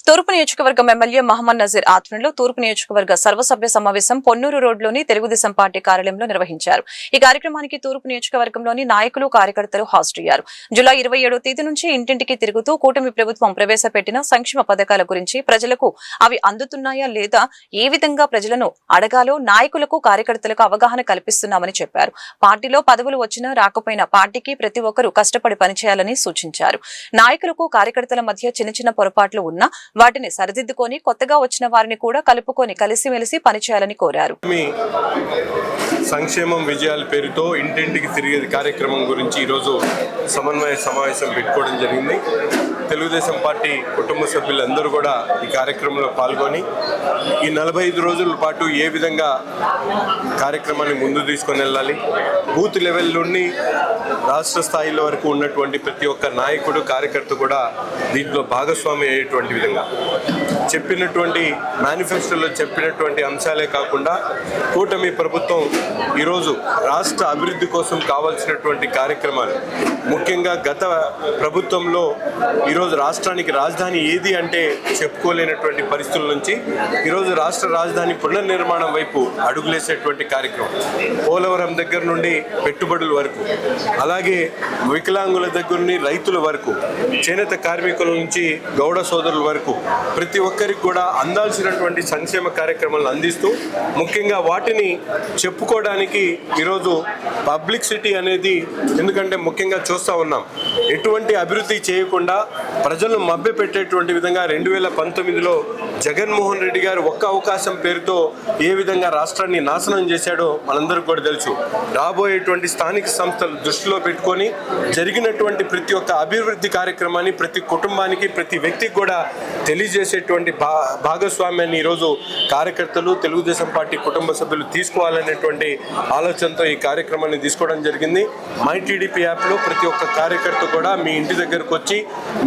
తూర్పు నియోజకవర్గం ఎమ్మెల్యే మహమ్మద్ నజీర్ ఆధ్వర్యంలో తూర్పు నియోజకవర్గ సర్వసభ్య సమావేశం పొన్నూరు రోడ్లోని తెలుగుదేశం పార్టీ కార్యాలయంలో నిర్వహించారు. ఈ కార్యక్రమానికి తూర్పు నియోజకవర్గంలోని నాయకులు కార్యకర్తలు హాజరయ్యారు. జూలై 27వ తేదీ నుంచి ఇంటింటికి తిరుగుతూ కూటమి ప్రభుత్వం ప్రవేశపెట్టిన సంక్షేమ పథకాల గురించి ప్రజలకు అవి అందుతున్నాయా లేదా, ఏ విధంగా ప్రజలను అడగాలో నాయకులకు కార్యకర్తలకు అవగాహన కల్పిస్తున్నామని చెప్పారు. పార్టీలో పదవులు వచ్చినా రాకపోయినా పార్టీకి ప్రతి ఒక్కరూ కష్టపడి పనిచేయాలని సూచించారు. నాయకులకు కార్యకర్తల మధ్య చిన్న చిన్న పొరపాట్లు ఉన్నా వాటిని సరిదిద్దుకొని కొత్తగా వచ్చిన వారిని కూడా కలుపుకొని కలిసిమెలిసి పనిచేయాలని కోరారు. సంక్షేమం విజయాల పేరుతో ఇంటింటికి తిరిగే కార్యక్రమం గురించి ఈరోజు సమన్వయ సమావేశం పెట్టుకోవడం జరిగింది. తెలుగుదేశం పార్టీ కుటుంబ సభ్యులందరూ కూడా ఈ కార్యక్రమంలో పాల్గొని ఈ 45 రోజుల పాటు ఏ విధంగా కార్యక్రమాన్ని ముందు తీసుకొని వెళ్ళాలి, బూత్ లెవెల్ నుండి రాష్ట్ర స్థాయిలో వరకు ఉన్నటువంటి ప్రతి ఒక్క నాయకుడు కార్యకర్త కూడా దీంట్లో భాగస్వామి అయ్యేటువంటి విధంగా చెప్పినటువంటి మేనిఫెస్టోలో చెప్పినటువంటి అంశాలే కాకుండా కూటమి ప్రభుత్వం ఈరోజు రాష్ట్ర అభివృద్ధి కోసం కావాల్సినటువంటి కార్యక్రమాలు, ముఖ్యంగా గత ప్రభుత్వంలో ఈరోజు రాష్ట్రానికి రాజధాని ఏది అంటే చెప్పుకోలేనటువంటి పరిస్థితుల నుంచి ఈరోజు రాష్ట్ర రాజధాని పునర్నిర్మాణం వైపు అడుగులేసేటువంటి కార్యక్రమం, పోలవరం దగ్గర నుండి పెట్టుబడుల వరకు, అలాగే వికలాంగుల దగ్గర నుండి రైతుల వరకు, చేనేత కార్మికుల నుంచి గౌడ సోదరుల వరకు ప్రతి ఒక్కరికి కూడా అందాల్సినటువంటి సంక్షేమ కార్యక్రమాలను అందిస్తూ ముఖ్యంగా వాటిని చెప్పుకోవడానికి ఈరోజు పబ్లిసిటీ అనేది, ఎందుకంటే ముఖ్యంగా చూస్తూ ఉన్నాం ఎటువంటి అభివృద్ధి చేయకుండా ప్రజలను మభ్యపెట్టేటువంటి విధంగా 2019లో జగన్మోహన్ రెడ్డి గారు ఒక్క అవకాశం పేరుతో ఏ విధంగా రాష్ట్రాన్ని నాశనం చేశాడో మనందరికీ కూడా తెలుసు. రాబోయేటువంటి స్థానిక సంస్థలు దృష్టిలో పెట్టుకొని జరిగినటువంటి ప్రతి ఒక్క అభివృద్ధి కార్యక్రమాన్ని ప్రతి కుటుంబానికి ప్రతి వ్యక్తికి కూడా తెలియజేసేటువంటి భాగస్వామ్యాన్ని ఈరోజు కార్యకర్తలు తెలుగుదేశం పార్టీ కుటుంబ సభ్యులు తీసుకోవాలనేటువంటి ఆలోచనతో ఈ కార్యక్రమాన్ని తీసుకోవడం జరిగింది. మై టీడీపీ యాప్లో ప్రతి ఒక్క కార్యకర్త కూడా మీ ఇంటి దగ్గరకు వచ్చి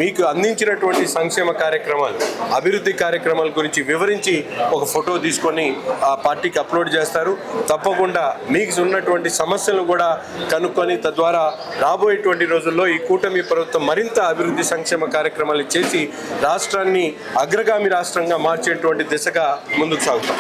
మీకు అందించినటువంటి సంక్షేమ కార్యక్రమాలు, అభివృద్ధి కార్యక్రమాల గురించి వివరించి ఒక ఫోటో తీసుకొని ఆ పార్టీకి అప్లోడ్ చేస్తారు. తప్పకుండా మీకు ఉన్నటువంటి సమస్యలను కూడా కనుక్కొని తద్వారా రాబోయేటువంటి రోజుల్లో ఈ కూటమి ప్రభుత్వం మరింత అభివృద్ధి సంక్షేమ కార్యక్రమాలు చేసి రాష్ట్రాన్ని అగ్రగామి రాష్ట్రంగా మార్చేటువంటి దిశగా ముందుకు సాగుతాం.